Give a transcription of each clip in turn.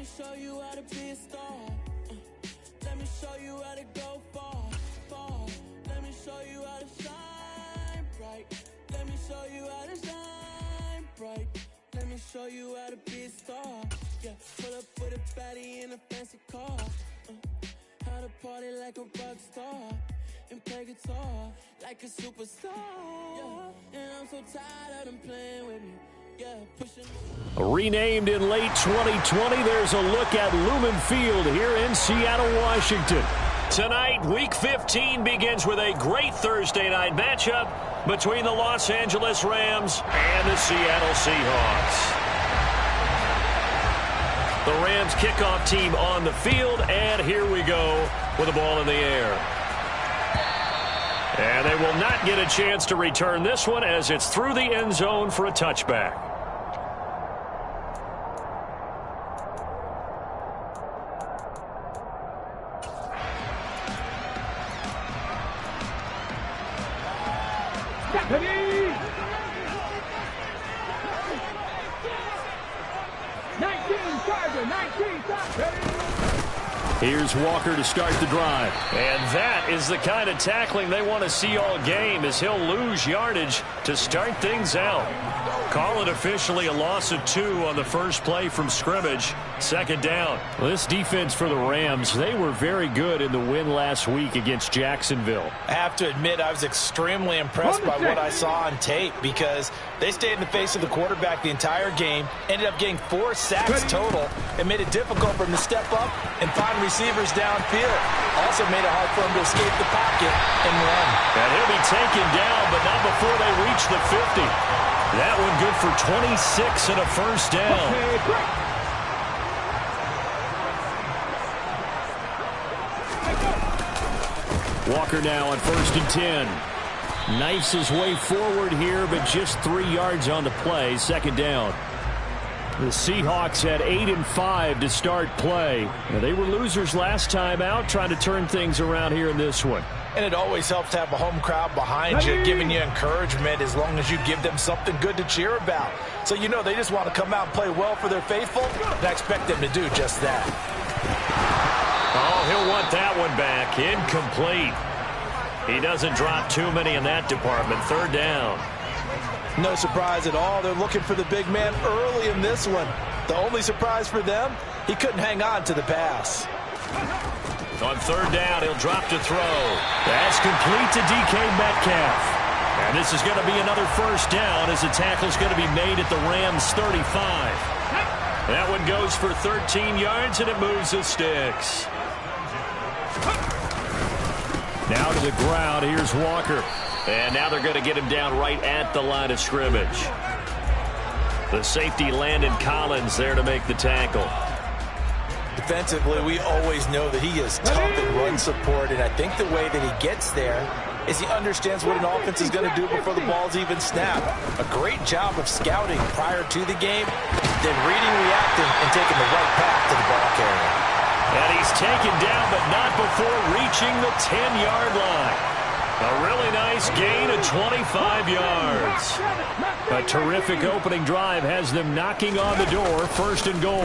me show you how to be a star. Let me show you how to go far, far. Let me show you how to shine bright. Let me show you how to shine bright. Let me show you how to be a star. Yeah, pull up with a baddie in a fancy car. How to party like a rock star and play guitar like a superstar. Yeah, and I'm so tired of them playing with me. Yeah, pushing. Renamed in late 2020, there's a look at Lumen Field here in Seattle, Washington. Tonight, Week 15 begins with a great Thursday night matchup between the Los Angeles Rams and the Seattle Seahawks. The Rams kickoff team on the field, and here we go with the ball in the air. And they will not get a chance to return this one as it's through the end zone for a touchback. Here's Walker to start the drive. And that is the kind of tackling they want to see all game, as he'll lose yardage to start things out. Call it officially a loss of 2 on the first play from scrimmage. Second down. Well, this defense for the Rams, they were very good in the win last week against Jacksonville. I have to admit, I was extremely impressed by what I saw on tape, because they stayed in the face of the quarterback the entire game, ended up getting 4 sacks total, and made it difficult for him to step up and find receivers downfield. Also made it hard for him to escape the pocket and run. And he'll be taken down, but not before they reach the 50. That one good for 26 and a first down. Walker now on 1st and 10. Knifes his way forward here, but just 3 yards on the play. Second down. The Seahawks had 8-5 to start play. Now, they were losers last time out, trying to turn things around here in this one. And it always helps to have a home crowd behind you, giving you encouragement as long as you give them something good to cheer about. So you know they just want to come out and play well for their faithful, and I expect them to do just that. Oh, he'll want that one back. Incomplete. He doesn't drop too many in that department. Third down. No surprise at all. They're looking for the big man early in this one. The only surprise for them, he couldn't hang on to the pass. On third down, he'll drop to throw. That's complete to DK Metcalf. And this is going to be another first down, as the tackle's going to be made at the Rams' 35. That one goes for 13 yards, and it moves the sticks. Now to the ground. Here's Walker. And now they're going to get him down right at the line of scrimmage. The safety, Landon Collins, there to make the tackle. Defensively, we always know that he is tough in run support, and I think the way that he gets there is he understands what an offense is going to do before the ball's even snapped. A great job of scouting prior to the game, then reading, reacting, and taking the right path to the ball carrier. And he's taken down, but not before reaching the 10-yard line. A really nice gain of 25 yards. A terrific opening drive has them knocking on the door. First and goal.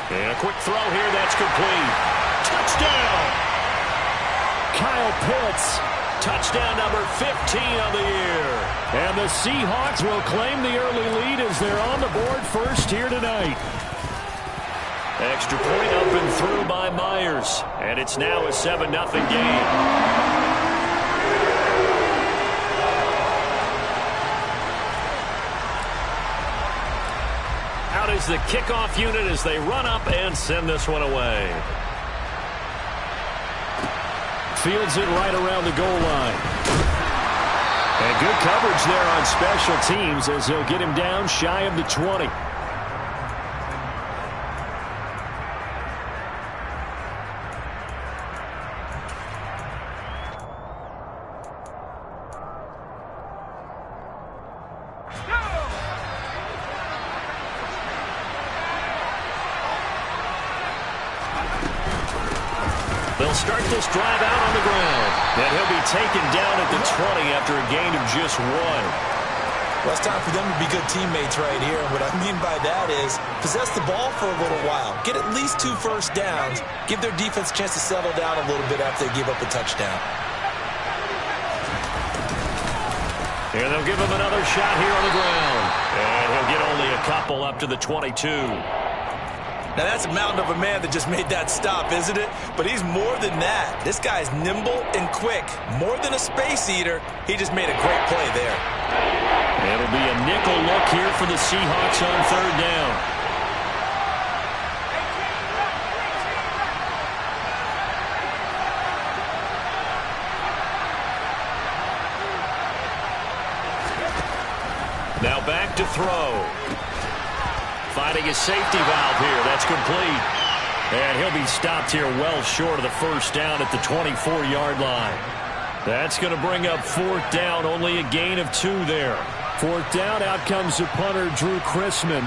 And a quick throw here. That's complete. Touchdown. Kyle Pitts. Touchdown number 15 on the year. And the Seahawks will claim the early lead as they're on the board first here tonight. Extra point up and through by Myers. And it's now a 7-0 game. Out is the kickoff unit as they run up and send this one away. Fields it right around the goal line. And good coverage there on special teams as they'll get him down shy of the 20. They'll start this drive out on the ground. And he'll be taken down at the 20 after a gain of just 1. Well, it's time for them to be good teammates right here. And what I mean by that is possess the ball for a little while. Get at least 2 first downs. Give their defense a chance to settle down a little bit after they give up a touchdown. And they'll give him another shot here on the ground. And he'll get only a couple up to the 22. Now, that's a mountain of a man that just made that stop, isn't it? But he's more than that. This guy's nimble and quick. More than a space eater, he just made a great play there. It'll be a nickel look here for the Seahawks on 3rd down. Now back to throw. Finding his safety valve here. That's complete. And he'll be stopped here well short of the first down at the 24-yard line. That's going to bring up 4th down. Only a gain of 2 there. 4th down. Out comes the punter, Drew Chrisman.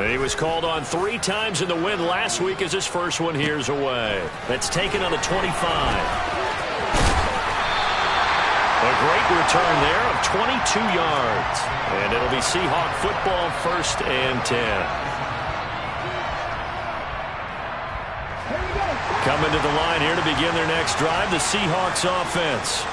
He was called on 3 times in the win last week as his first one here's away. That's taken on the 25. A great return there of 22 yards. And it'll be Seahawk football, 1st and 10. Coming to the line here to begin their next drive, the Seahawks offense.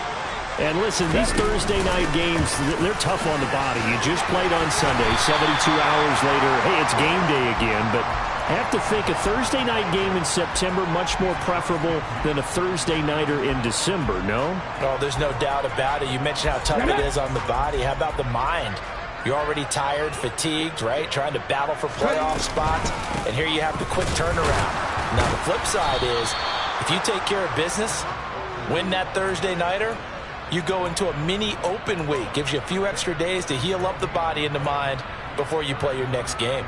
And listen, these Thursday night games, they're tough on the body. You just played on Sunday, 72 hours later, hey, it's game day again. But I have to think a Thursday night game in September much more preferable than a Thursday nighter in December, no? Oh, there's no doubt about it. You mentioned how tough it is on the body. How about the mind? You're already tired, fatigued, right? Trying to battle for playoff spots. And here you have the quick turnaround. Now, the flip side is, if you take care of business, win that Thursday nighter, you go into a mini open week. Gives you a few extra days to heal up the body and the mind before you play your next game.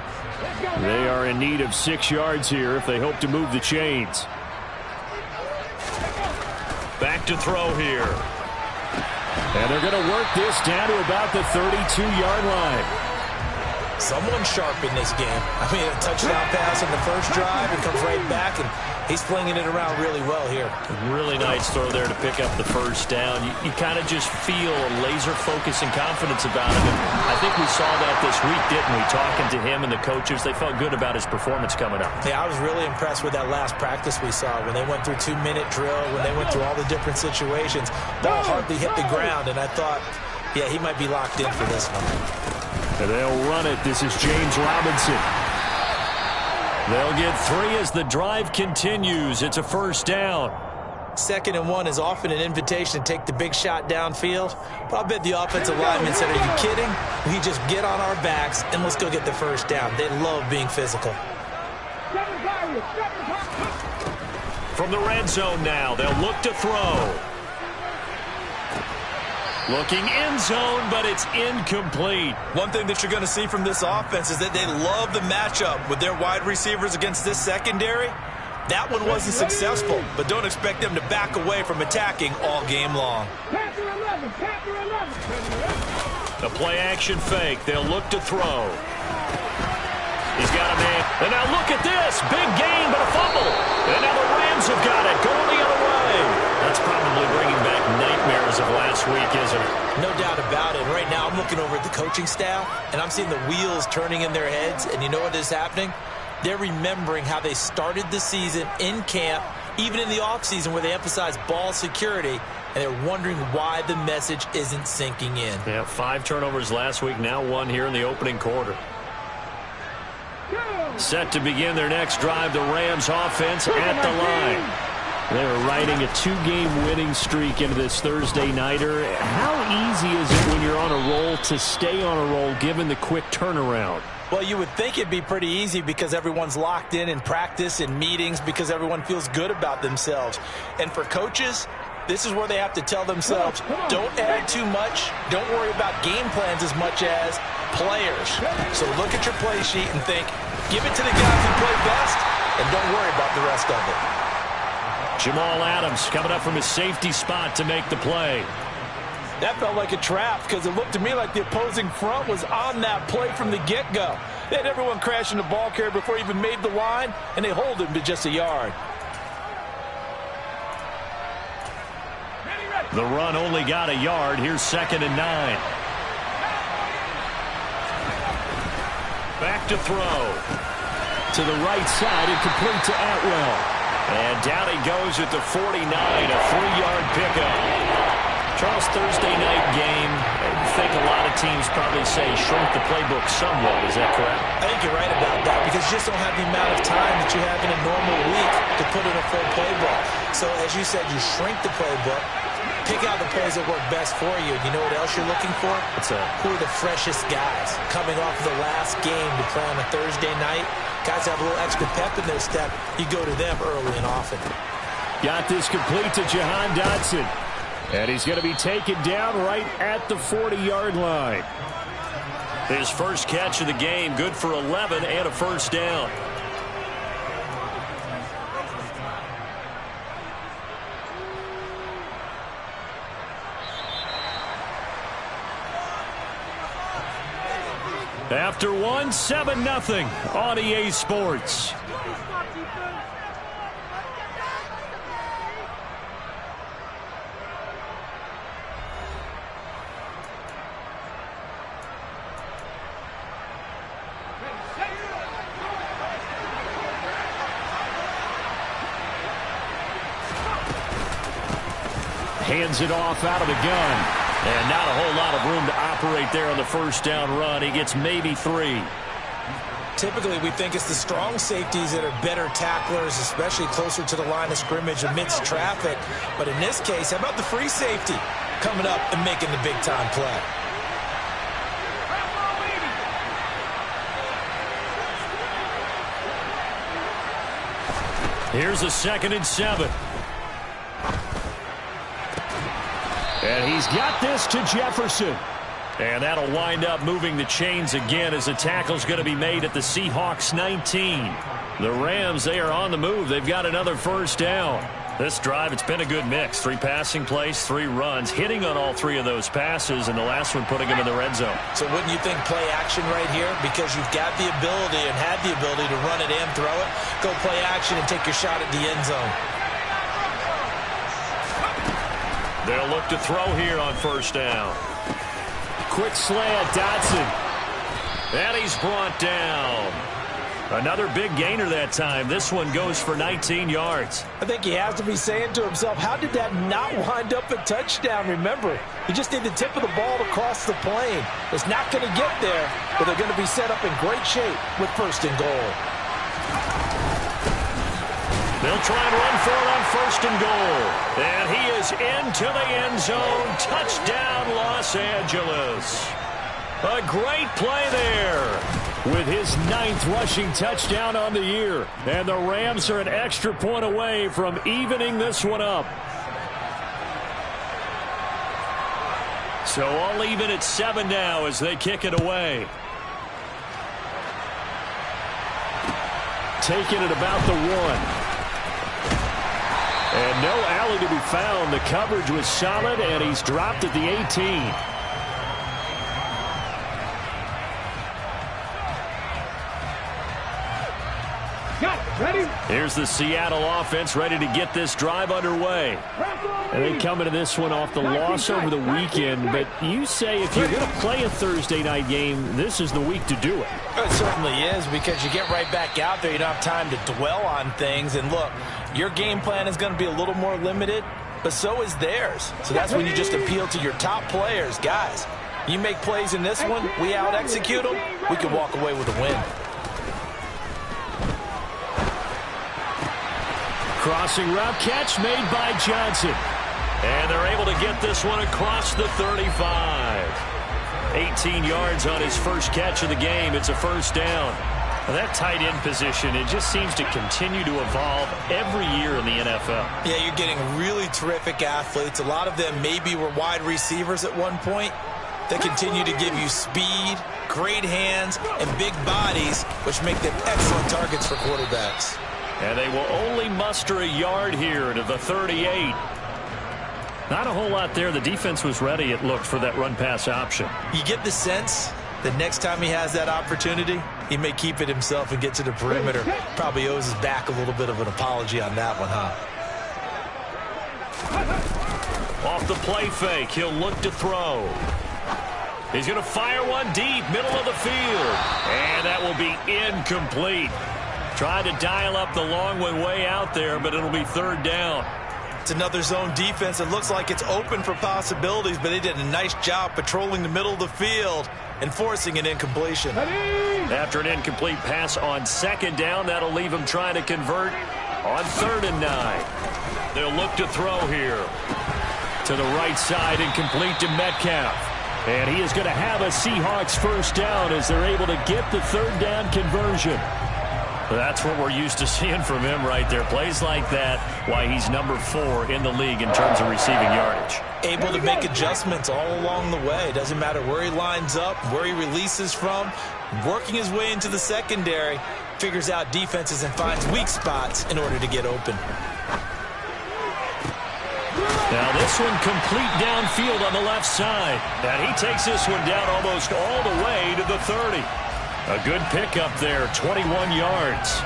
They are in need of 6 yards here if they hope to move the chains. Back to throw here. And they're going to work this down to about the 32-yard line. Someone sharp in this game. I mean, a touchdown pass on the first drive and comes right back, and he's flinging it around really well here. Really nice throw there to pick up the first down. You kind of just feel a laser focus and confidence about him. And I think we saw that this week, didn't we? Talking to him and the coaches, they felt good about his performance coming up. Yeah, I was really impressed with that last practice we saw when they went through 2-minute drill, when they went through all the different situations. Ball hardly hit the ground, and I thought, yeah, he might be locked in for this one. And they'll run it. This is James Robinson. They'll get 3 as the drive continues. It's a first down. 2nd and 1 is often an invitation to take the big shot downfield. But I'll bet the offensive lineman said, are you kidding? We just get on our backs and let's go get the first down. They love being physical. From the red zone now, they'll look to throw. Looking end zone, but it's incomplete. One thing that you're going to see from this offense is that they love the matchup with their wide receivers against this secondary. That one wasn't successful, but don't expect them to back away from attacking all game long. The play-action fake. They'll look to throw. He's got a man. And now look at this. Big gain, but a fumble. And now the Rams have got it. Going the other way. That's probably bringing back nightmares of last week, isn't it? No doubt about it. Right now I'm looking over at the coaching staff, and I'm seeing the wheels turning in their heads. And you know what is happening? They're remembering how they started the season in camp, even in the offseason where they emphasized ball security, and they're wondering why the message isn't sinking in. Yeah, 5 turnovers last week, now 1 here in the opening quarter. Set to begin their next drive, the Rams offense at the line. They're riding a 2-game winning streak into this Thursday nighter. How easy is it when you're on a roll to stay on a roll given the quick turnaround? Well, you would think it'd be pretty easy because everyone's locked in practice and meetings because everyone feels good about themselves. And for coaches, this is where they have to tell themselves, don't add too much. Don't worry about game plans as much as players. So look at your play sheet and think, give it to the guys who play best, and don't worry about the rest of it. Jamal Adams coming up from his safety spot to make the play. That felt like a trap because it looked to me like the opposing front was on that play from the get-go. They had everyone crashing the ball carrier before he even made the line, and they hold him to just a yard. The run only got a yard. Here's 2nd and 9. Back to throw. To the right side and complete to Atwell. And down he goes at the 49, a 3-yard pickup. Charles, Thursday night game, I think a lot of teams probably say shrink the playbook somewhat. Is that correct? I think you're right about that because you just don't have the amount of time that you have in a normal week to put in a full playbook. So as you said, you shrink the playbook, pick out the plays that work best for you. And you know what else you're looking for? Who are the freshest guys coming off of the last game to play on a Thursday night? Guys have a little extra pep in their step. You go to them early and often. Got this complete to Jahan Dotson. And he's going to be taken down right at the 40-yard line. His first catch of the game, good for 11 and a first down. After 7-0 on EA Sports. Hands it off out of the gun. And not a whole lot of room to operate there on the first down run. He gets maybe 3. Typically, we think it's the strong safeties that are better tacklers, especially closer to the line of scrimmage amidst traffic. But in this case, how about the free safety coming up and making the big-time play? Here's a 2nd and 7. And he's got this to Jefferson. And that'll wind up moving the chains again as the tackle's going to be made at the Seahawks 19. The Rams, they are on the move. They've got another first down. This drive, it's been a good mix. 3 passing plays, 3 runs, hitting on all 3 of those passes, and the last one putting him in the red zone. So wouldn't you think play action right here? Because you've got the ability and had the ability to run it and throw it. Go play action and take your shot at the end zone. They'll look to throw here on first down. Quick slant, Dotson. And he's brought down. Another big gainer that time. This one goes for 19 yards. I think he has to be saying to himself, how did that not wind up a touchdown? Remember, you just need the tip of the ball to cross the plane. It's not going to get there, but they're going to be set up in great shape with 1st and goal. They'll try and run for it on 1st and goal. And he is into the end zone. Touchdown, Los Angeles. A great play there with his 9th rushing touchdown on the year. And the Rams are an extra point away from evening this one up. So all even at 7 now as they kick it away. Taking it about the 1. And no alley to be found. The coverage was solid, and he's dropped at the 18. Here's the Seattle offense ready to get this drive underway. And they come into this one off the loss over the weekend. But you say if you're going to play a Thursday night game, this is the week to do it. It certainly is, because you get right back out there. You don't have time to dwell on things. And look, your game plan is going to be a little more limited, but so is theirs. So that's when you just appeal to your top players. Guys, you make plays in this one, we out-execute them, we can walk away with a win. Crossing route catch made by Johnson. And they're able to get this one across the 35. 18 yards on his first catch of the game. It's a first down. Well, that tight end position, it just seems to continue to evolve every year in the NFL. Yeah, you're getting really terrific athletes. A lot of them maybe were wide receivers at one point. They continue to give you speed, great hands, and big bodies, which make them excellent targets for quarterbacks. And they will only muster a yard here to the 38. Not a whole lot there. The defense was ready, it looked, for that run-pass option. You get the sense that next time he has that opportunity, he may keep it himself and get to the perimeter. Probably owes his back a little bit of an apology on that one, huh? Off the play fake, he'll look to throw. He's going to fire one deep, middle of the field. And that will be incomplete. Tried to dial up the long one way out there, but it'll be third down. It's another zone defense. It looks like it's open for possibilities, but they did a nice job patrolling the middle of the field and forcing an incompletion. After an incomplete pass on second down, that'll leave him trying to convert on 3rd and 9. They'll look to throw here. To the right side, incomplete to Metcalf. And he is going to have a Seahawks first down as they're able to get the third down conversion. That's what we're used to seeing from him right there. Plays like that, why he's number 4 in the league in terms of receiving yardage. Able to make adjustments all along the way. Doesn't matter where he lines up, where he releases from. Working his way into the secondary, figures out defenses and finds weak spots in order to get open. Now this one complete downfield on the left side. And he takes this one down almost all the way to the 30. A good pickup there, 21 yards.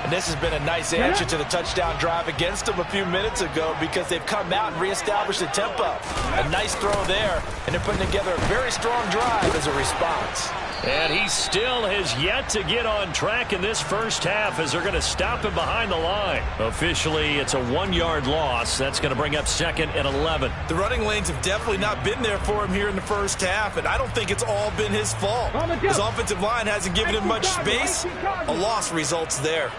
And this has been a nice answer to the touchdown drive against them a few minutes ago because they've come out and reestablished the tempo. A nice throw there, and they're putting together a very strong drive as a response. And he still has yet to get on track in this first half as they're going to stop him behind the line. Officially, it's a 1-yard loss. That's going to bring up 2nd and 11. The running lanes have definitely not been there for him here in the first half, and I don't think it's all been his fault. His offensive line hasn't given him much space. A loss results there.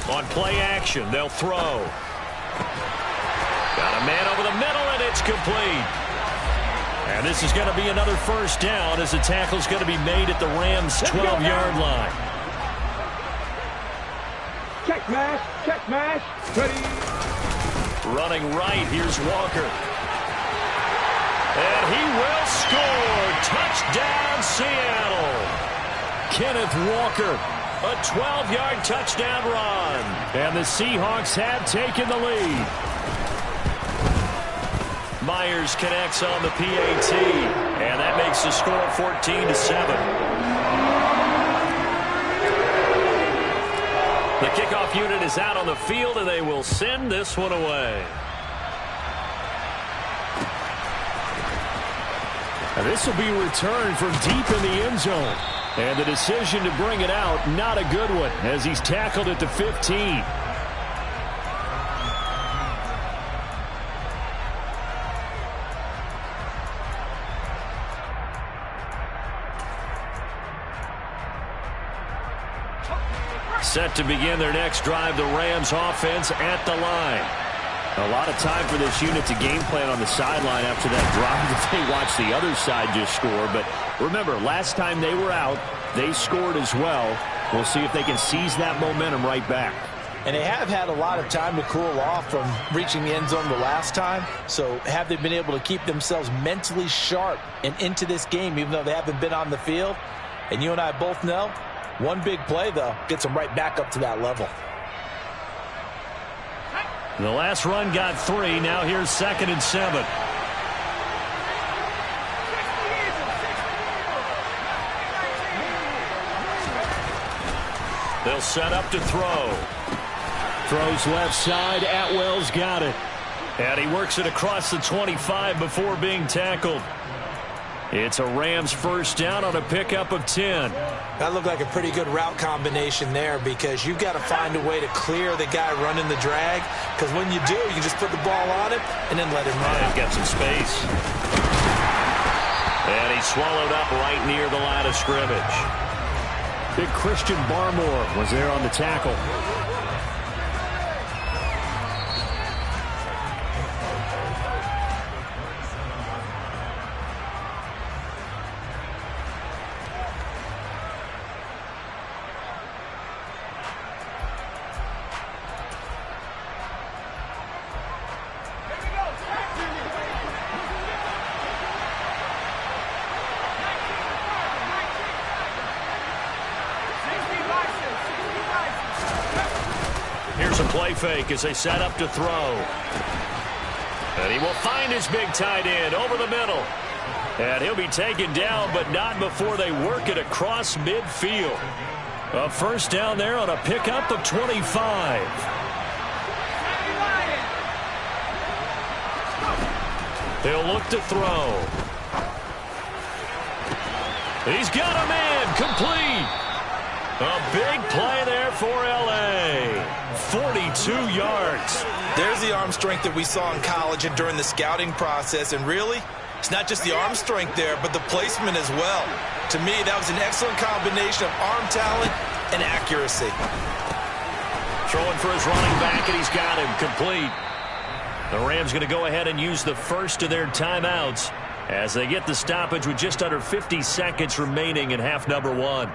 On play action, they'll throw. Got a man over the middle, and it's complete. And this is going to be another first down as the tackle's going to be made at the Rams' 12-yard line. Check mash, ready. Running right, here's Walker. And he will score. Touchdown, Seattle. Kenneth Walker, a 12-yard touchdown run. And the Seahawks have taken the lead. Myers connects on the PAT, and that makes the score 14-7. The kickoff unit is out on the field, and they will send this one away. And this will be returned from deep in the end zone. And the decision to bring it out, not a good one, as he's tackled at the 15. Set to begin their next drive, the Rams offense at the line. A lot of time for this unit to game plan on the sideline after that drive that they watched the other side just score. But remember, last time they were out, they scored as well. We'll see if they can seize that momentum right back. And they have had a lot of time to cool off from reaching the end zone the last time. So have they been able to keep themselves mentally sharp and into this game, even though they haven't been on the field? And you and I both know, one big play, though, gets them right back up to that level. The last run got 3. Now here's 2nd and 7. They'll set up to throw. Throws left side. Atwell's got it. And he works it across the 25 before being tackled. It's a Rams first down on a pickup of 10. That looked like a pretty good route combination there because you've got to find a way to clear the guy running the drag, because when you do, you just put the ball on him and then let him run. He's got some space. And he's swallowed up right near the line of scrimmage. Big Christian Barmore was there on the tackle. Here's a play fake as they set up to throw. And he will find his big tight end over the middle. And he'll be taken down, but not before they work it across midfield. A first down there on a pickup of 25. He'll look to throw. He's got a man, complete. A big play there for L.A. 42 yards. There's the arm strength that we saw in college and during the scouting process. And really, it's not just the arm strength there, but the placement as well. To me, that was an excellent combination of arm talent and accuracy. Throwing for his running back, and he's got him complete. The Rams going to go ahead and use the first of their timeouts as they get the stoppage with just under 50 seconds remaining in half number 1.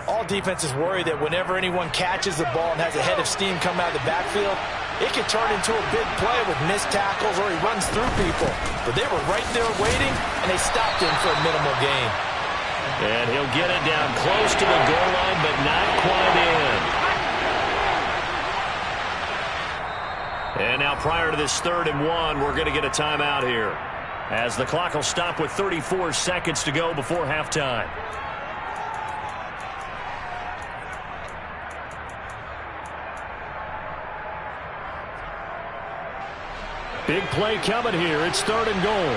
All defenses worry that whenever anyone catches the ball and has a head of steam come out of the backfield, it can turn into a big play with missed tackles or he runs through people. But they were right there waiting, and they stopped him for a minimal gain. And he'll get it down close to the goal line, but not quite in. And now prior to this 3rd and 1, we're going to get a timeout here, as the clock will stop with 34 seconds to go before halftime. Big play coming here. It's 3rd and goal.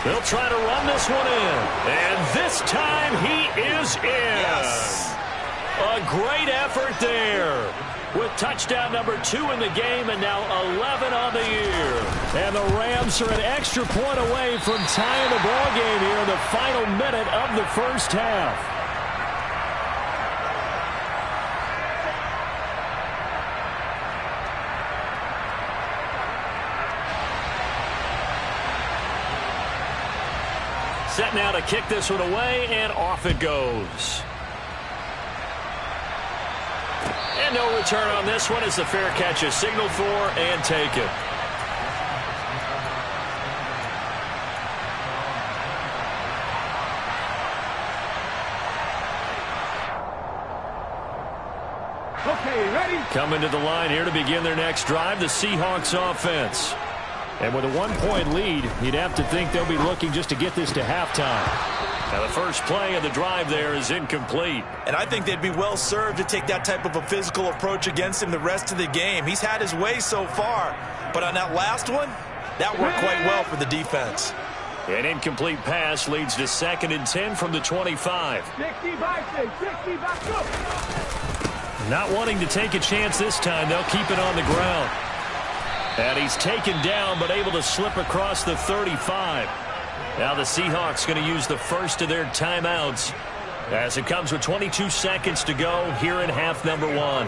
They'll try to run this one in. And this time he is in. Yes. A great effort there. With touchdown number 2 in the game and now 11 on the year. And the Rams are an extra point away from tying the ball game here in the final minute of the first half. Set now to kick this one away, and off it goes. And no return on this one as the fair catch is signaled for and taken. Okay, ready? Coming to the line here to begin their next drive, the Seahawks offense. And with a 1-point lead, you'd have to think they'll be looking just to get this to halftime. Now the first play of the drive there is incomplete. And I think they'd be well served to take that type of a physical approach against him the rest of the game. He's had his way so far, but on that last one, that worked quite well for the defense. An incomplete pass leads to 2nd and 10 from the 25. 60 back up. Not wanting to take a chance this time, they'll keep it on the ground. And he's taken down, but able to slip across the 35. Now the Seahawks going to use the first of their timeouts as it comes with 22 seconds to go here in half number 1.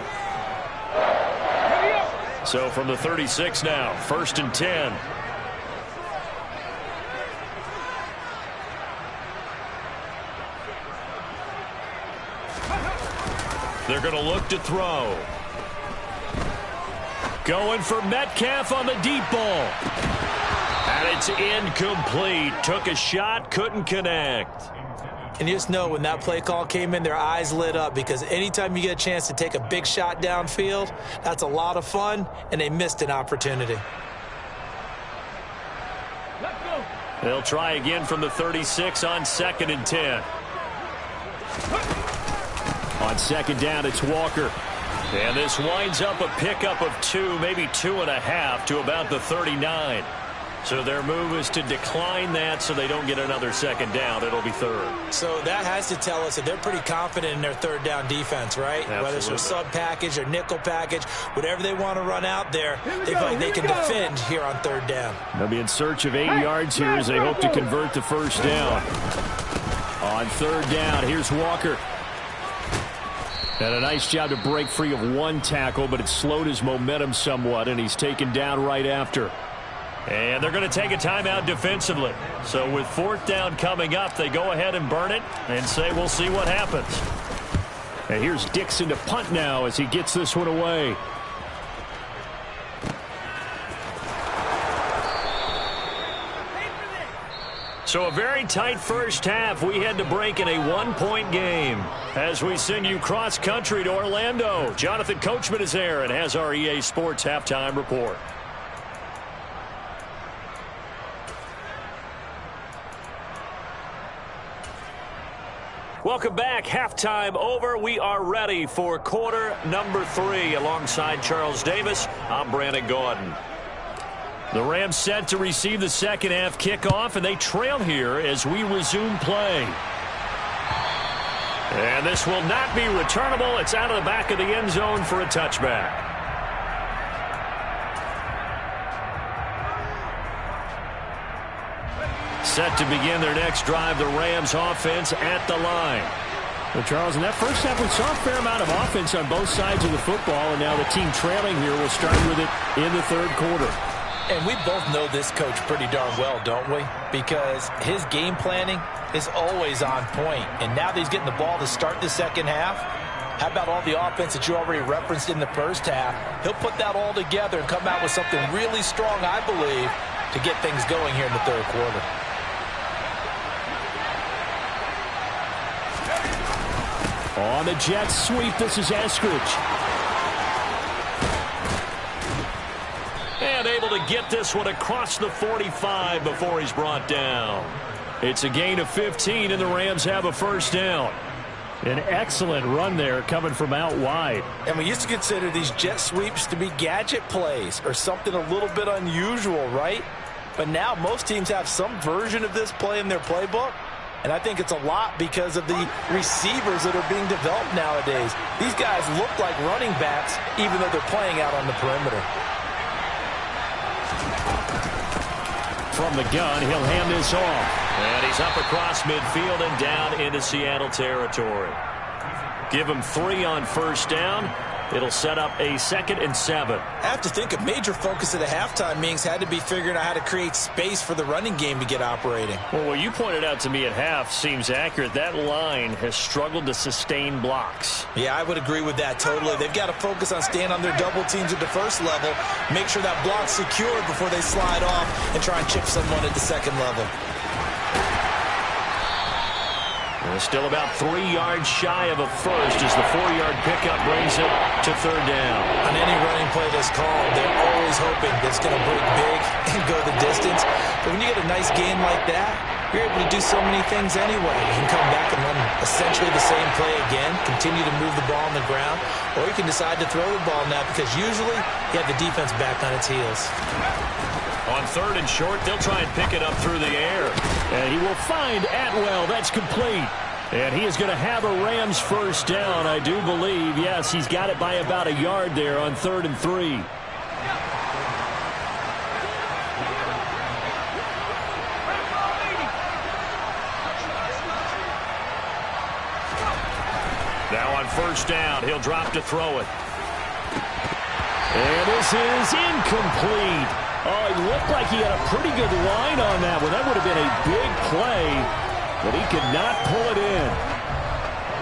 So from the 36 now, 1st and 10. They're going to look to throw. Going for Metcalf on the deep ball. And it's incomplete. Took a shot, couldn't connect. And you just know when that play call came in, their eyes lit up, because anytime you get a chance to take a big shot downfield, that's a lot of fun, and they missed an opportunity. Let's go. They'll try again from the 36 on 2nd and 10. On 2nd down, it's Walker. And this winds up a pickup of 2, maybe 2.5 to about the 39. So their move is to decline that so they don't get another 2nd down. It'll be 3rd. So that has to tell us that they're pretty confident in their 3rd down defense, right? Absolutely. Whether it's a sub package or nickel package, whatever they want to run out there, they feel like they can defend here on 3rd down. They'll be in search of 8 yards here as they hope to convert the first down. On 3rd down, here's Walker. And a nice job to break free of 1 tackle, but it slowed his momentum somewhat, and he's taken down right after. And they're going to take a timeout defensively. So with 4th down coming up, they go ahead and burn it and say we'll see what happens. And here's Dixon to punt now as he gets this one away. So a very tight first half. We had to break in a 1-point game as we send you cross-country to Orlando. Jonathan Coachman is there and has our EA Sports halftime report. Welcome back. Halftime over. We are ready for quarter number 3. Alongside Charles Davis, I'm Brandon Gaudin. The Rams set to receive the second half kickoff, and they trail here as we resume play. And this will not be returnable. It's out of the back of the end zone for a touchback. Set to begin their next drive, the Rams offense at the line. Well, Charles, in that first half, we saw a fair amount of offense on both sides of the football, and now the team trailing here will start with it in the third quarter. And we both know this coach pretty darn well, don't we? Because his game planning is always on point. And now that he's getting the ball to start the second half, how about all the offense that you already referenced in the first half? He'll put that all together and come out with something really strong, I believe, to get things going here in the third quarter. On the jet sweep, this is Eskridge. And able to get this one across the 45 before he's brought down. It's a gain of 15, and the Rams have a first down. An excellent run there coming from out wide. And we used to consider these jet sweeps to be gadget plays or something a little bit unusual, right? But now most teams have some version of this play in their playbook. And I think it's a lot because of the receivers that are being developed nowadays. These guys look like running backs even though they're playing out on the perimeter. From the gun, he'll hand this off. And he's up across midfield and down into Seattle territory. Give him 3 on first down. It'll set up a 2nd and 7. I have to think a major focus of the halftime meetings had to be figuring out how to create space for the running game to get operating. Well, what you pointed out to me at half seems accurate. That line has struggled to sustain blocks. Yeah, I would agree with that totally. They've got to focus on staying on their double teams at the first level, make sure that block's secured before they slide off and try and chip someone at the second level. And still about 3 yards shy of a first as the 4-yard pickup brings it to third down. On any running play that's called, they're always hoping that it's going to break big and go the distance. But when you get a nice gain like that, you're able to do so many things anyway. You can come back and run essentially the same play again, continue to move the ball on the ground, or you can decide to throw the ball now because usually you have the defense back on its heels. On 3rd and short, they'll try and pick it up through the air. And he will find Atwell. That's complete. And he is going to have a Rams first down, I do believe. Yes, he's got it by about a yard there on 3rd and 3. Now on first down, he'll drop to throw it. And this is incomplete. Oh, it looked like he had a pretty good line on that one. That would have been a big play, but he could not pull it in.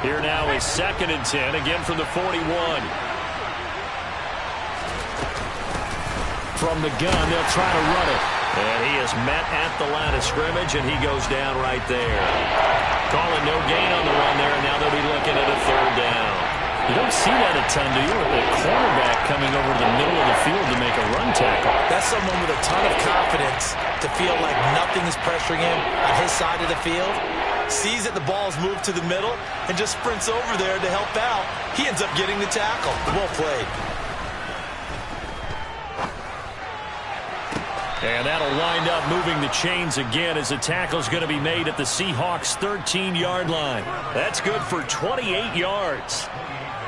Here now is 2nd and 10, again from the 41. From the gun, they'll try to run it. And he is met at the line of scrimmage, and he goes down right there. Calling no gain on the run there, and now they'll be looking at a 3rd down. You don't see that a ton, do you? A cornerback coming over to the middle of the field to make a run tackle. That's someone with a ton of confidence to feel like nothing is pressuring him on his side of the field. Sees that the ball's moved to the middle and just sprints over there to help out. He ends up getting the tackle. Well played. And that'll wind up moving the chains again as the tackle's going to be made at the Seahawks' 13-yard line. That's good for 28 yards.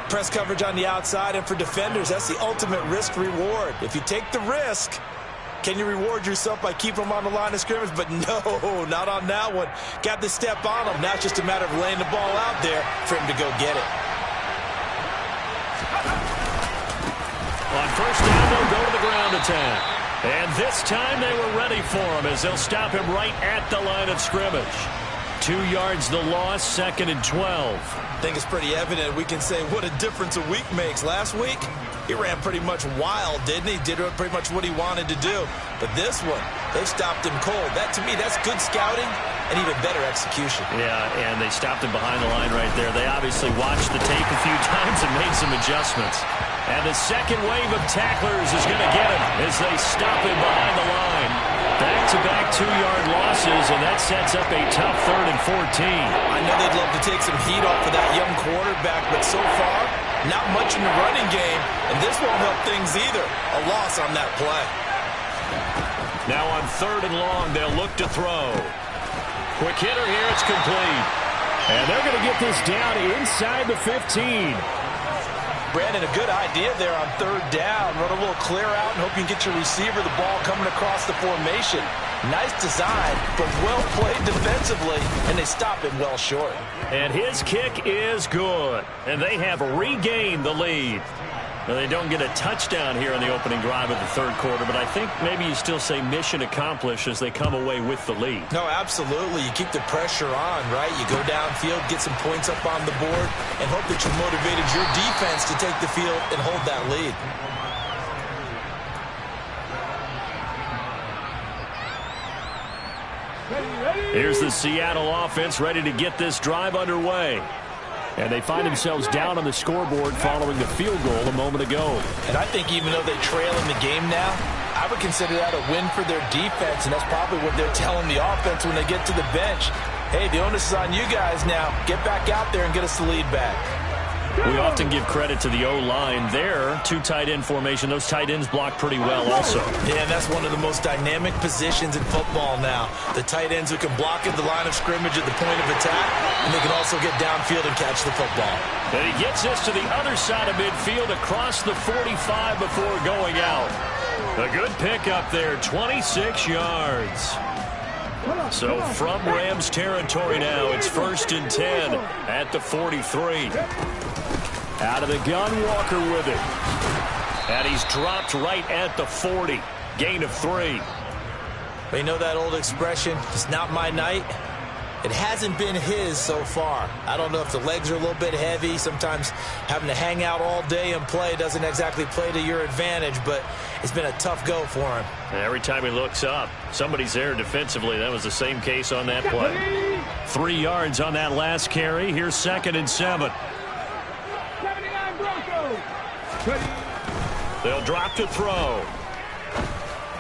Press coverage on the outside, and for defenders, that's the ultimate risk-reward. If you take the risk, can you reward yourself by keeping them on the line of scrimmage? But no, not on that one. Got to step on them. Now it's just a matter of laying the ball out there for him to go get it. On first down, they'll go to the ground attack. And this time they were ready for him as they'll stop him right at the line of scrimmage. 2 yards the loss, 2nd and 12. I think it's pretty evident we can say what a difference a week makes. Last week, he ran pretty much wild, didn't he? Did pretty much what he wanted to do. But this one, they've stopped him cold. That, to me, that's good scouting and even better execution. Yeah, and they stopped him behind the line right there. They obviously watched the tape a few times and made some adjustments. And the second wave of tacklers is going to get him as they stop him behind the line. Back-to-back 2-yard losses, and that sets up a tough 3rd and 14. I know they'd love to take some heat off of that young quarterback, but so far, not much in the running game, and this won't help things either. A loss on that play. Now on 3rd and long, they'll look to throw. Quick hitter here, it's complete. And they're going to get this down inside the 15. Brandon, a good idea there on 3rd down. Run a little clear out and hope you can get your receiver the ball coming across the formation. Nice design, but well played defensively, and they stop him well short. And his kick is good. And they have regained the lead. Now, they don't get a touchdown here in the opening drive of the 3rd quarter, but I think maybe you still say mission accomplished as they come away with the lead. No, absolutely. You keep the pressure on, right? You go downfield, get some points up on the board, and hope that you motivated your defense to take the field and hold that lead. Here's the Seattle offense ready to get this drive underway. And they find themselves down on the scoreboard following the field goal a moment ago. And I think even though they trail in the game now, I would consider that a win for their defense, and that's probably what they're telling the offense when they get to the bench. Hey, the onus is on you guys now. Get back out there and get us the lead back. We often give credit to the O-line there. 2 tight end formation. Those tight ends block pretty well also. Yeah, and that's one of the most dynamic positions in football now. The tight ends who can block at the line of scrimmage at the point of attack, and they can also get downfield and catch the football. And he gets this to the other side of midfield across the 45 before going out. A good pickup there, 26 yards. So from Rams territory now, it's 1st and 10 at the 43. Out of the gun, Walker with it. And he's dropped right at the 40. Gain of 3. But you know that old expression, it's not my night? It hasn't been his so far. I don't know if the legs are a little bit heavy. Sometimes having to hang out all day and play doesn't exactly play to your advantage, but it's been a tough go for him. Every time he looks up, somebody's there defensively. That was the same case on that play. 3 yards on that last carry. Here's 2nd and 7. 79 Broncos. They'll drop to throw.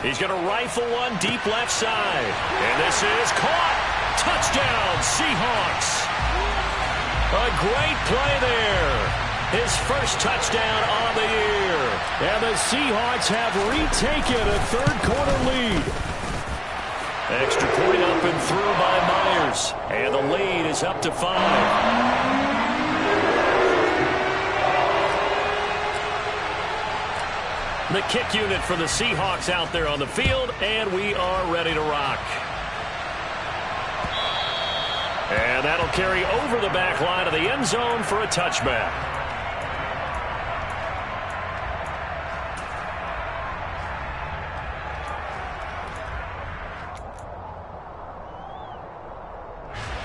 He's going to rifle one deep left side. And this is caught. Touchdown, Seahawks. A great play there. His first touchdown on the year. And the Seahawks have retaken a 3rd quarter lead. Extra point up and through by Myers. And the lead is up to 5. The kick unit for the Seahawks out there on the field, and we are ready to rock. And that'll carry over the back line of the end zone for a touchback.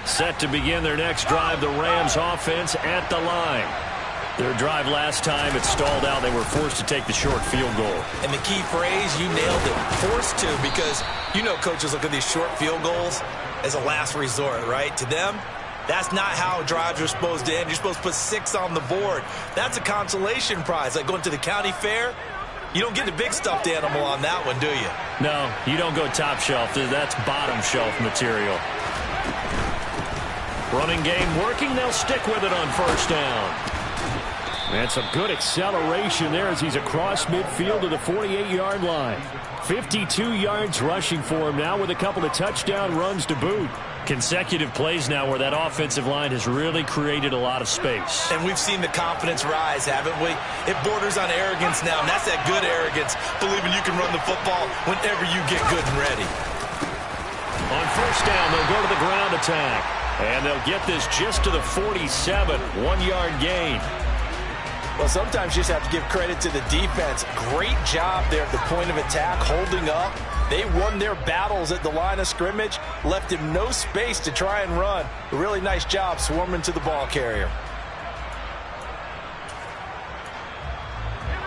Set to begin their next drive, the Rams offense at the line. Their drive last time, it stalled out. They were forced to take the short field goal. And the key phrase, you nailed it, forced to, because you know coaches look at these short field goals as a last resort, right? To them, that's not how drives are supposed to end. You're supposed to put 6 on the board. That's a consolation prize. Like going to the county fair, you don't get the big stuffed animal on that one, do you? No, you don't go top shelf. That's bottom shelf material. Running game working. They'll stick with it on 1st down. And some good acceleration there as he's across midfield to the 48-yard line. 52 yards rushing for him now with a couple of touchdown runs to boot. Consecutive plays now where that offensive line has really created a lot of space. And we've seen the confidence rise, haven't we? It borders on arrogance now, and that's that good arrogance, believing you can run the football whenever you get good and ready. On 1st down, they'll go to the ground attack. And they'll get this just to the 47, 1-yard gain. Well, sometimes you just have to give credit to the defense. Great job there at the point of attack, holding up. They won their battles at the line of scrimmage, left him no space to try and run. A really nice job swarming to the ball carrier.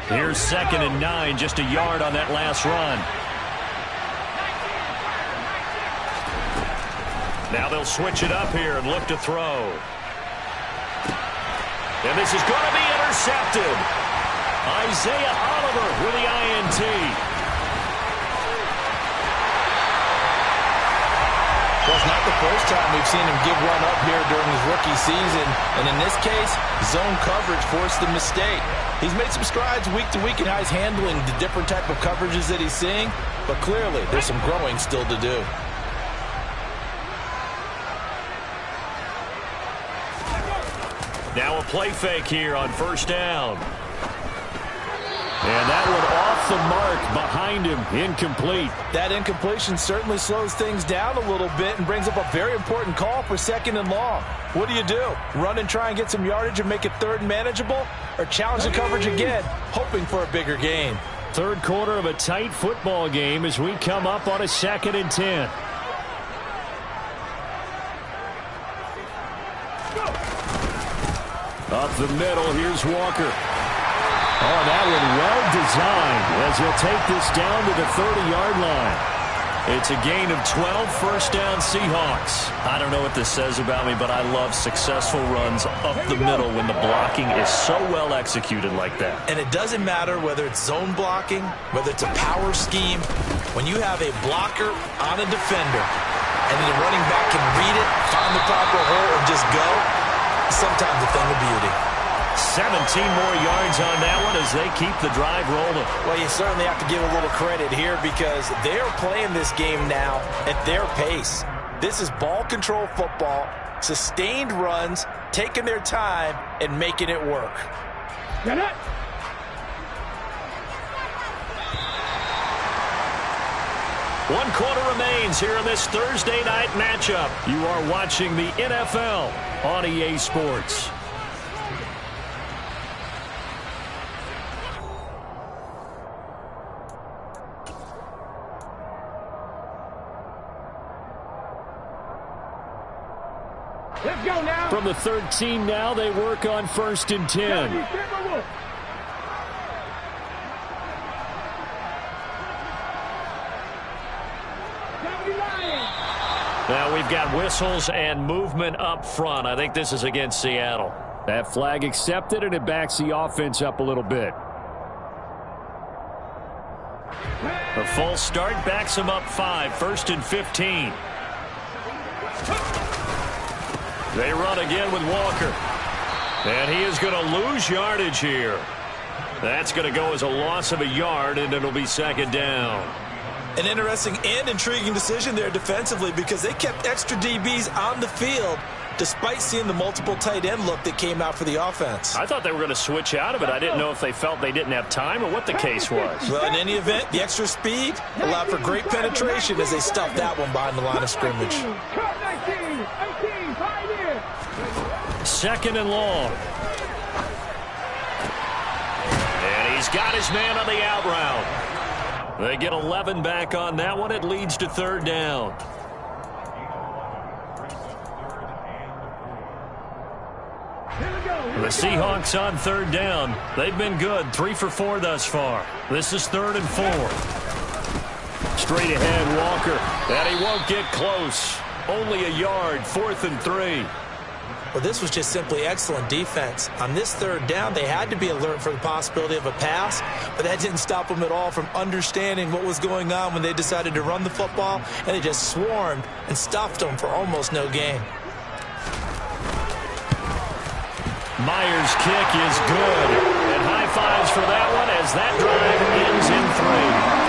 Here's 2nd and 9, just a yard on that last run. Now they'll switch it up here and look to throw. And this is going to be intercepted. Isaiah Oliver with the INT. Well, it's not the first time we've seen him give one up here during his rookie season. And in this case, zone coverage forced the mistake. He's made some strides week to week in how he's handling the different type of coverages that he's seeing. But clearly, there's some growing still to do. Now a play fake here on first down. And that one off the mark behind him, incomplete. That incompletion certainly slows things down a little bit and brings up a very important call for 2nd and long. What do? Run and try and get some yardage and make it 3rd and manageable? Or challenge the coverage again, hoping for a bigger gain? Third quarter of a tight football game as we come up on a 2nd and 10. Up the middle, here's Walker. Oh, that one well designed as he'll take this down to the 30-yard line. It's a gain of 12, first down Seahawks. I don't know what this says about me, but I love successful runs up the middle when the blocking is so well executed like that. And it doesn't matter whether it's zone blocking, whether it's a power scheme. When you have a blocker on a defender and the running back can read it, find the proper hole, and just go, sometimes a thing of beauty. 17 more yards on that one as they keep the drive rolling. Well, you certainly have to give a little credit here because they're playing this game now at their pace. This is ball control football, sustained runs, taking their time, and making it work. Get it. One quarter remains here in this Thursday night matchup. You are watching the NFL on EA Sports. Let's go now. From the 13 now, they work on 1st and 10. Now we've got whistles and movement up front. I think this is against Seattle. That flag accepted, and it backs the offense up a little bit. A false start backs them up 5, 1st and 15. They run again with Walker. And he is going to lose yardage here. That's going to go as a loss of a yard, and it'll be 2nd down. An interesting and intriguing decision there defensively because they kept extra DBs on the field despite seeing the multiple tight end look that came out for the offense. I thought they were going to switch out of it. I didn't know if they felt they didn't have time or what the case was. Well, in any event, the extra speed allowed for great penetration as they stuffed that one behind the line of scrimmage. 2nd and long. And he's got his man on the out route. They get 11 back on that one. It leads to 3rd down. The Seahawks on 3rd down. They've been good. 3 for 4 thus far. This is 3rd and 4. Straight ahead, Walker. And he won't get close. Only a yard. 4th and 3. Well, this was just simply excellent defense. On this 3rd down, they had to be alert for the possibility of a pass, but that didn't stop them at all from understanding what was going on when they decided to run the football, and they just swarmed and stuffed them for almost no gain. Myers' kick is good. And high fives for that one as that drive ends in 3.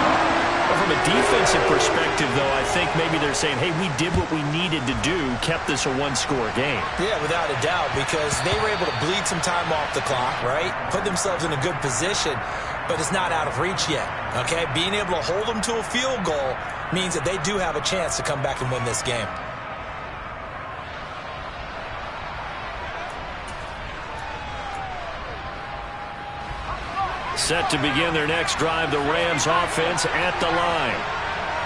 Well, from a defensive perspective, though, I think maybe they're saying, hey, we did what we needed to do, kept this a one-score game. Yeah, without a doubt, because they were able to bleed some time off the clock, right? Put themselves in a good position, but it's not out of reach yet, okay? Being able to hold them to a field goal means that they do have a chance to come back and win this game. Set to begin their next drive, the Rams offense at the line.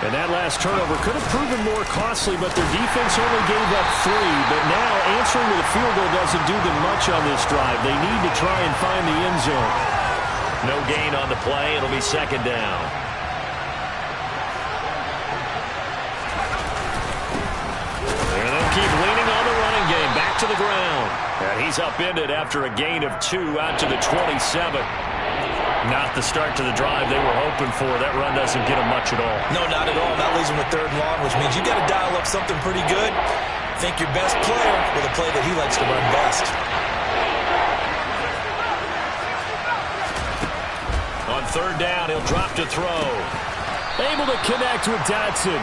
And that last turnover could have proven more costly, but their defense only gave up 3. But now answering with a field goal doesn't do them much on this drive. They need to try and find the end zone. No gain on the play. It'll be 2nd down. And they'll keep leaning on the running game. Back to the ground. And he's upended after a gain of 2 out to the 27. Not the start to the drive they were hoping for. That run doesn't get them much at all. No, not at all. That leaves them with 3rd and long, which means you got to dial up something pretty good. Think your best player with a play that he likes to run best. On 3rd down, he'll drop to throw. Able to connect with Dotson.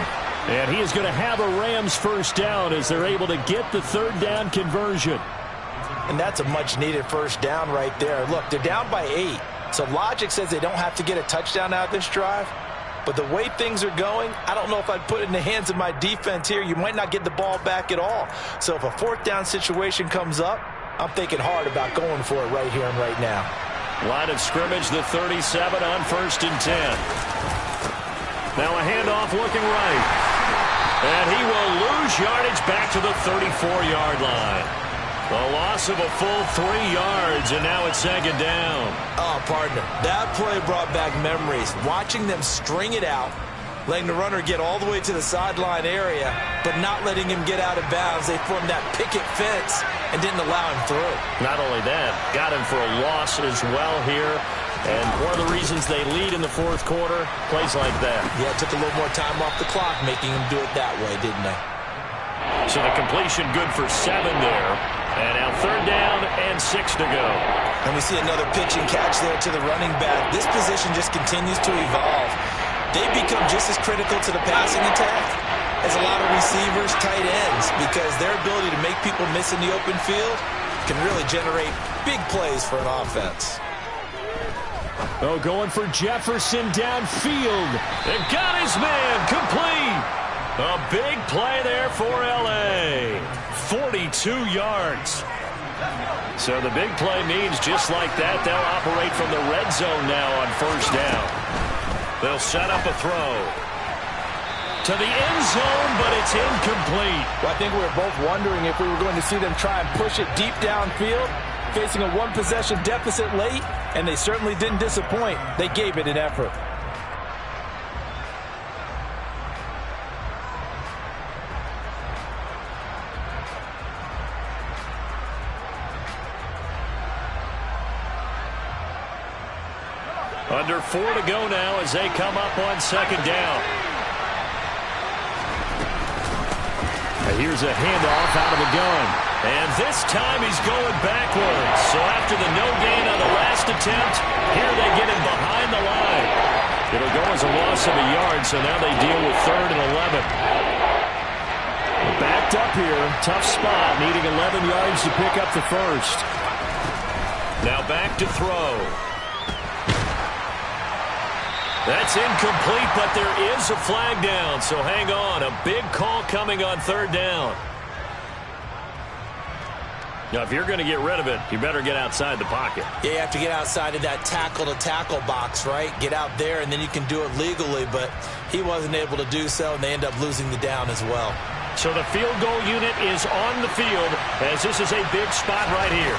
And he is going to have a Rams 1st down as they're able to get the 3rd down conversion. And that's a much-needed 1st down right there. Look, they're down by 8. So logic says they don't have to get a touchdown out of this drive. But the way things are going, I don't know if I'd put it in the hands of my defense here. You might not get the ball back at all. So if a 4th down situation comes up, I'm thinking hard about going for it right here and right now. Line of scrimmage, the 37 on 1st and 10. Now a handoff looking right. And he will lose yardage back to the 34-yard line. A loss of a full 3 yards, and now it's 2nd down. Oh, partner, that play brought back memories. Watching them string it out, letting the runner get all the way to the sideline area, but not letting him get out of bounds. They formed that picket fence and didn't allow him through. Not only that, got him for a loss as well here. And one of the reasons they lead in the 4th quarter, plays like that. Yeah, it took a little more time off the clock, making him do it that way, didn't they? So the completion good for 7 there. And now 3rd down and 6 to go. And we see another pitch and catch there to the running back. This position just continues to evolve. They become just as critical to the passing attack as a lot of receivers, tight ends, because their ability to make people miss in the open field can really generate big plays for an offense. Oh, going for Jefferson downfield. And got his man complete. A big play there for L.A. 42 yards. So the big play means just like that, they'll operate from the red zone now on 1st down. They'll set up a throw to the end zone, but it's incomplete. Well, I think we were both wondering if we were going to see them try and push it deep downfield, facing a 1-possession deficit late, and they certainly didn't disappoint. They gave it an effort. Under 4 to go now as they come up on 2nd down. Here's a handoff out of the gun. And this time he's going backwards. So after the no gain on the last attempt, here they get him behind the line. It'll go as a loss of a yard, so now they deal with 3rd and 11. Backed up here, tough spot, needing 11 yards to pick up the 1st. Now back to throw. That's incomplete, but there is a flag down, so hang on. A big call coming on 3rd down. Now, if you're going to get rid of it, you better get outside the pocket. Yeah, you have to get outside of that tackle-to-tackle box, right? Get out there, and then you can do it legally, but he wasn't able to do so, and they end up losing the down as well. So the field goal unit is on the field, as this is a big spot right here.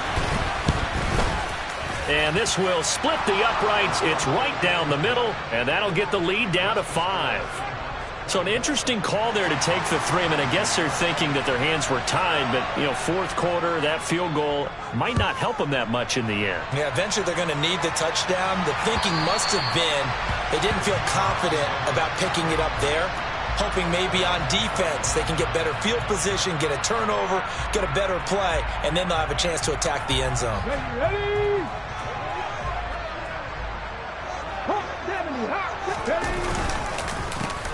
And this will split the uprights. It's right down the middle, and that'll get the lead down to 5. So an interesting call there to take the 3. I mean, I guess they're thinking that their hands were tied, but, you know, 4th quarter, that field goal might not help them that much in the end. Yeah, eventually they're going to need the touchdown. The thinking must have been they didn't feel confident about picking it up there, hoping maybe on defense they can get better field position, get a turnover, get a better play, and then they'll have a chance to attack the end zone. Ready?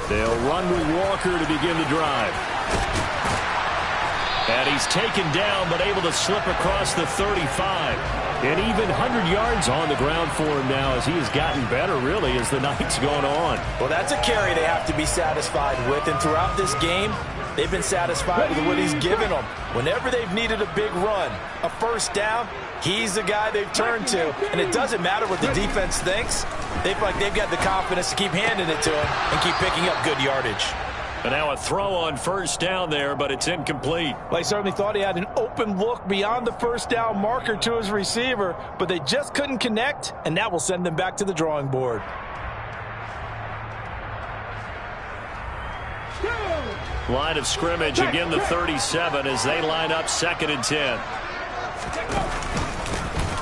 They'll run with Walker to begin the drive. And he's taken down, but able to slip across the 35. And even 100 yards on the ground for him now as he has gotten better, really, as the night's gone on. Well, that's a carry they have to be satisfied with. And throughout this game, they've been satisfied with what he's given them. Whenever they've needed a big run, a 1st down, he's the guy they've turned to. And it doesn't matter what the defense thinks. They feel like they've got the confidence to keep handing it to him and keep picking up good yardage. And now a throw on 1st down there, but it's incomplete. Well, he certainly thought he had an open look beyond the 1st down marker to his receiver, but they just couldn't connect, and that will send them back to the drawing board. Line of scrimmage, again the 37 as they line up 2nd and 10.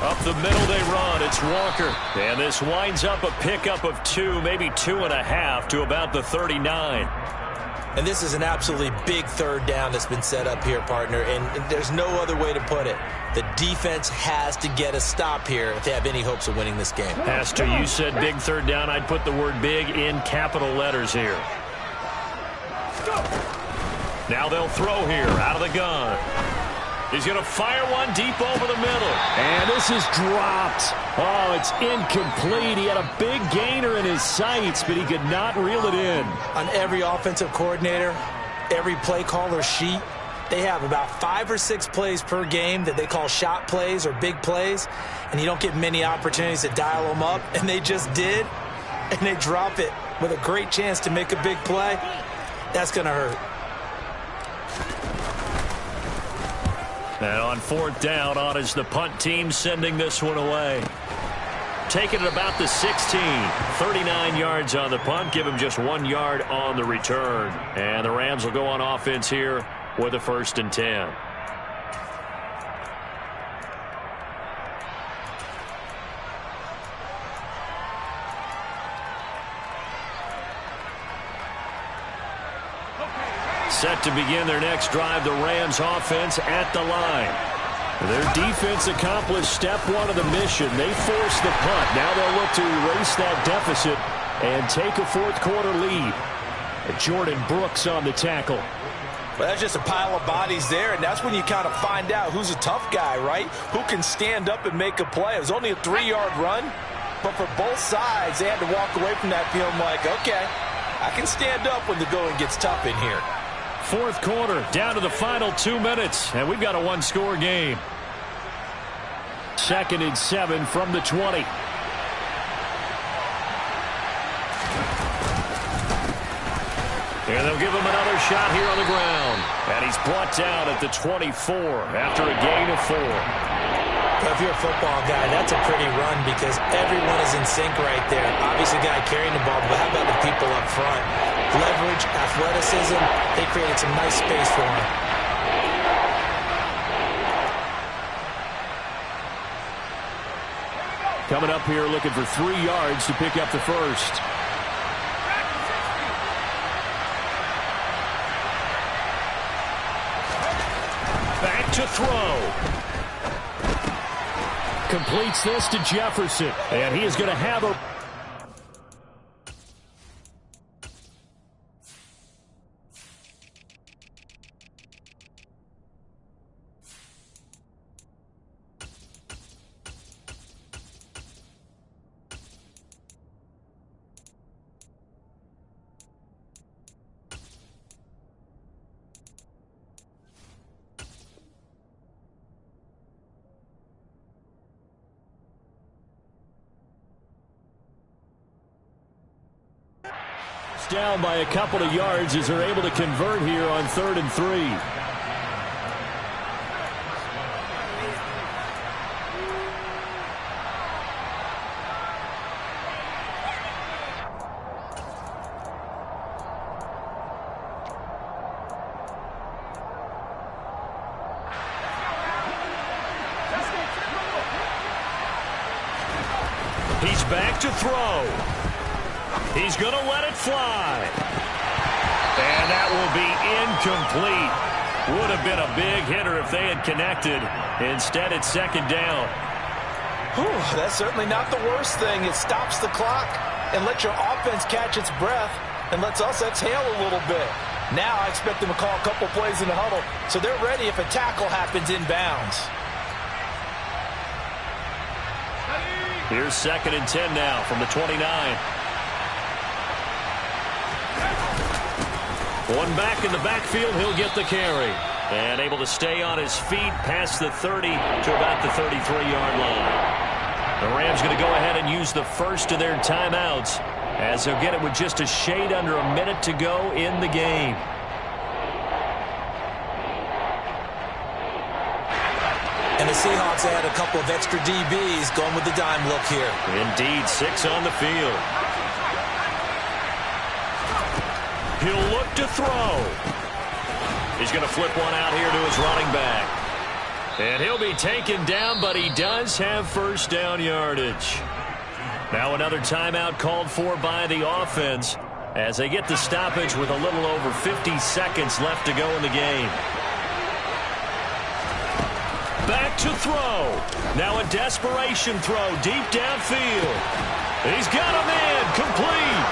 Up the middle they run. It's Walker. And this winds up a pickup of 2, maybe 2.5 to about the 39. And this is an absolutely big third down that's been set up here, partner, and there's no other way to put it. The defense has to get a stop here if they have any hopes of winning this game. Has to. You said big third down. I'd put the word big in capital letters here. Now they'll throw here out of the gun. He's going to fire one deep over the middle. And this is dropped. Oh, it's incomplete. He had a big gainer in his sights, but he could not reel it in. On every offensive coordinator, every play caller sheet, they have about 5 or 6 plays per game that they call shot plays or big plays, and you don't get many opportunities to dial them up, and they just did, and they drop it with a great chance to make a big play. That's going to hurt. And on 4th down, on is the punt team sending this one away. Taking it about the 16. 39 yards on the punt. Give him just 1 yard on the return. And the Rams will go on offense here with a 1st and 10. Set to begin their next drive, the Rams offense at the line. Their defense accomplished step 1 of the mission. They forced the punt. Now they'll look to erase that deficit and take a 4th quarter lead. Jordan Brooks on the tackle. Well, that's just a pile of bodies there, and that's when you kind of find out who's a tough guy, right? Who can stand up and make a play. It was only a 3-yard run, but for both sides, they had to walk away from that feeling like, okay, I can stand up when the going gets tough in here. 4th quarter, down to the final 2 minutes, and we've got a 1-score game. 2nd and 7 from the 20. And they'll give him another shot here on the ground. And he's brought down at the 24 after a gain of 4. Well, if you're a football guy, that's a pretty run because everyone is in sync right there. Obviously, the guy carrying the ball, but how about the people up front? Leverage, athleticism, they created some nice space for him. Coming up here looking for 3 yards to pick up the 1st. Back to throw. Completes this to Jefferson. And he is going to have a... down by a couple of yards as they're able to convert here on 3rd and 3. He's back to throw. He's going to let it fly. And that will be incomplete. Would have been a big hitter if they had connected. Instead, it's 2nd down. Whew, that's certainly not the worst thing. It stops the clock and lets your offense catch its breath and lets us exhale a little bit. Now I expect them to call a couple plays in the huddle so they're ready if a tackle happens inbounds. Here's 2nd and 10 now from the 29. One back in the backfield, he'll get the carry. And able to stay on his feet past the 30 to about the 33-yard line. The Rams going to go ahead and use the first of their timeouts as they'll get it with just a shade under a minute to go in the game. And the Seahawks add a couple of extra DBs going with the dime look here. Indeed, 6 on the field. He'll look to throw. He's going to flip one out here to his running back. And he'll be taken down, but he does have first down yardage. Now another timeout called for by the offense as they get the stoppage with a little over 50 seconds left to go in the game. Back to throw. Now a desperation throw deep downfield. He's got a man complete.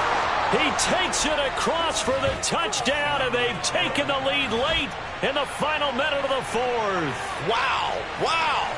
He takes it across for the touchdown, and they've taken the lead late in the final minute of the fourth. Wow. Wow.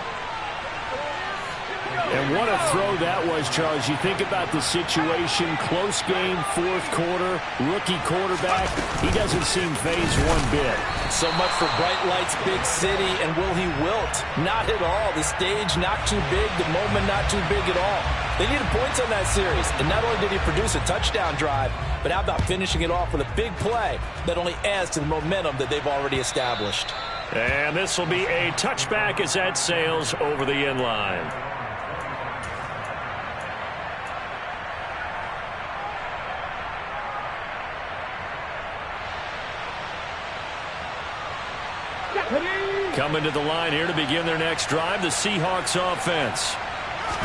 And what a throw that was, Charles. You think about the situation, close game, fourth quarter, rookie quarterback. He doesn't seem fazed one bit. So much for bright lights, big city, and will he wilt? Not at all. The stage not too big, the moment not too big at all. They needed points on that series, and not only did he produce a touchdown drive, but how about finishing it off with a big play that only adds to the momentum that they've already established. And this will be a touchback as that sails over the end line. Coming to the line here to begin their next drive, the Seahawks offense.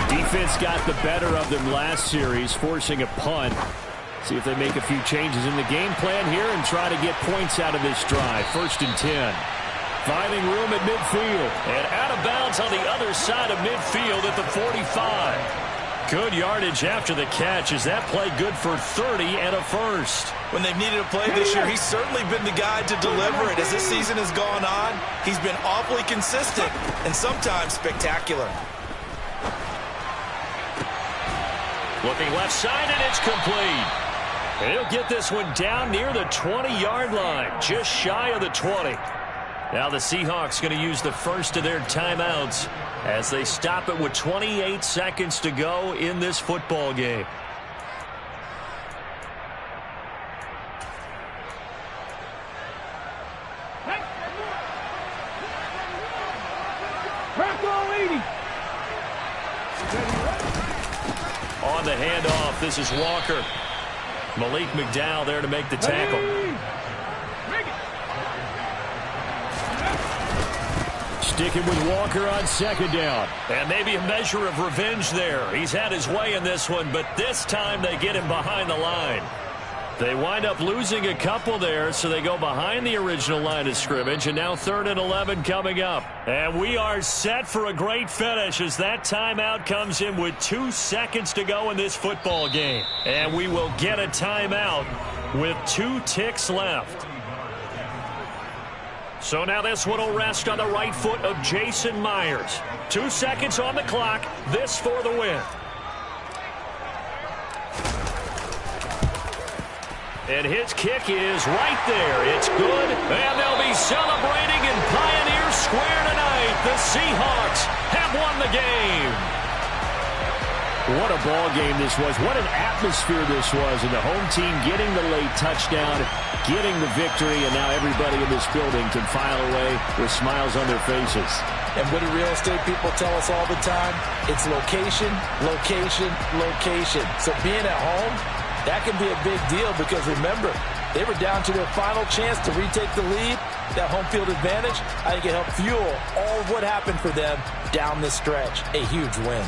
Defense got the better of them last series, forcing a punt. See if they make a few changes in the game plan here and try to get points out of this drive. 1st and 10. Finding room at midfield. And out of bounds on the other side of midfield at the 45. Good yardage after the catch. Is that play good for 30 and a first? When they've needed a play this year, he's certainly been the guy to deliver it. As this season has gone on, he's been awfully consistent and sometimes spectacular. Looking left side, and it's complete. He'll get this one down near the 20-yard line, just shy of the 20. Now the Seahawks going to use the first of their timeouts as they stop it with 28 seconds to go in this football game. On the handoff, this is Walker. Malik McDowell there to make the tackle. Sticking with Walker on 2nd down. And maybe a measure of revenge there. He's had his way in this one, but this time they get him behind the line. They wind up losing a couple there, so they go behind the original line of scrimmage, and now 3rd and 11 coming up. And we are set for a great finish as that timeout comes in with 2 seconds to go in this football game. And we will get a timeout with 2 ticks left. So now this one will rest on the right foot of Jason Myers. 2 seconds on the clock. This for the win. And his kick is right there. It's good. And they'll be celebrating in Pioneer Square tonight. The Seahawks have won the game. What a ball game this was. What an atmosphere this was. And the home team getting the late touchdown, getting the victory, and now everybody in this building can file away with smiles on their faces. And what do real estate people tell us all the time? It's location, location, location. So being at home, that can be a big deal because, remember, they were down to their final chance to retake the lead. That home field advantage, I think it helped fuel all of what happened for them down the stretch. A huge win.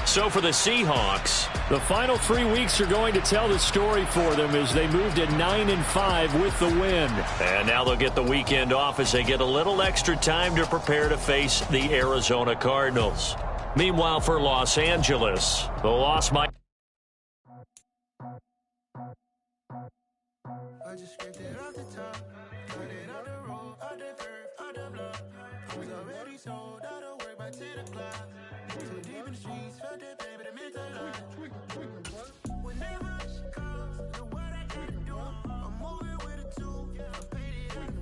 So for the Seahawks, the final 3 weeks are going to tell the story for them as they move to 9-5 with the win. And now they'll get the weekend off as they get a little extra time to prepare to face the Arizona Cardinals. Meanwhile, for Los Angeles, the loss might... I just scraped it off the top, cut it out the road, out the dirt, out the block. I was already sold out of work by 10 o'clock. Too deep in the streets, felt that pain, but it meant a lot. Whenever she calls, the what I gotta do, I'm moving with a 2. I paid it out the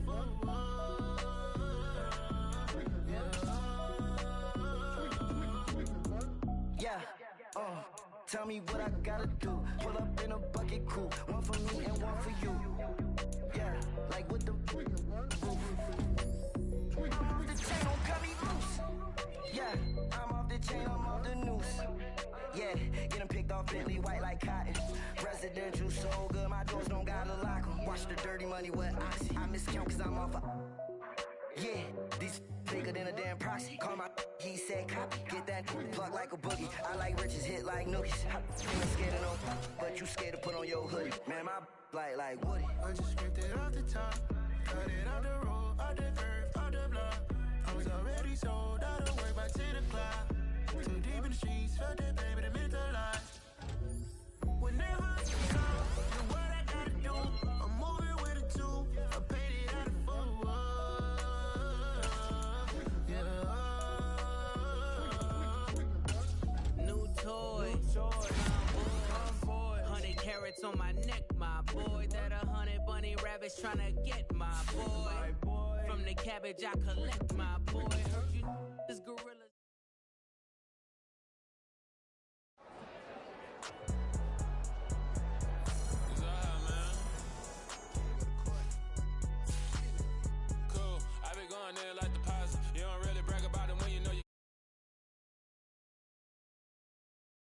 tell me what I gotta do. Pull up in a bucket crew, one for me and one for you. Yeah, like with the roof. I'm off the chain, don't cut me loose. Yeah, I'm off the chain, I'm off the noose. Yeah, getting picked off Bentley white like cotton. Residential so good, my doors don't gotta lock 'em. Watch the dirty money with oxy. I miscount cause I'm off a... Yeah. quicker than a damn proxy. Call my he said copy. Get that plug like a boogie. I like riches, hit like nookies. You ain't scared of no, but you scared to put on your hoodie. Man, my like Woody. I just scraped it off the top. Cut it off the road, off the curve, off the block. I was already sold out of work by 10 o'clock. Too deep in the streets, felt that baby, that meant a lot. Whenever I do what I gotta do, I'm moving with a two. I paid it out of full. Yeah. New toy. 100 carats on my neck, my boy. That 100 bunny rabbits tryna get my boy. From the cabbage I collect, my boy. Heard you this gorillas. There like deposit. You don't